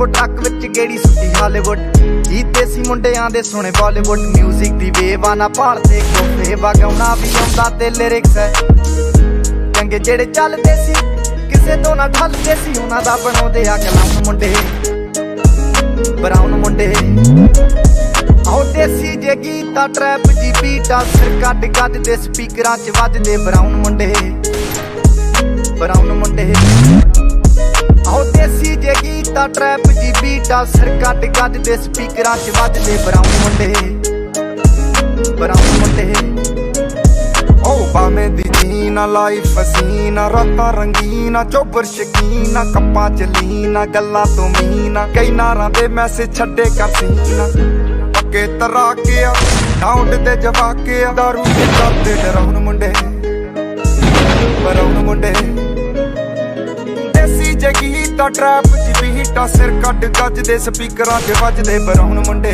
tempo truck विच गेड़ी सुट्टी Hollywood गीत देसी मुंडियां दे सुने बॉलीवुड म्यूजिक दी बेवाना भालदे कोफे वगाउणा भी आउंदा ते लिरिक्स है चंगे जेड़े चलदे सी किसे तो ना ढलदे सी उन्हां दा बनाउंदे आ कलाउन मुंडे ब्राउन मुंडे आओ देसी जे गीता ट्रैप जी बीटा सिर कट गजदे स्पीकरां च वजदे ब्राउन मुंडे आओ देसी जे गीता ट्रैप जी बीटा सिर कट गजदे स्पीकरां च वजदे ब्राउन मुंडे ओ बामे दी जीना लाइफ हसीना रातां रंगीना चोबर शकीना कप्पां च लीना गल्लां तो मीना कई नारां दे मैसेज छड्डे कर सीना पक्के तराके आ डाउट दे जवाके आ दारू दे करदे डराउन मुंडे ब्राउन मुंडे देसी जे गीता ट्रैप जी बीटा सिर कट गजदे स्पीकरां च वजदे ब्राउन मुंडे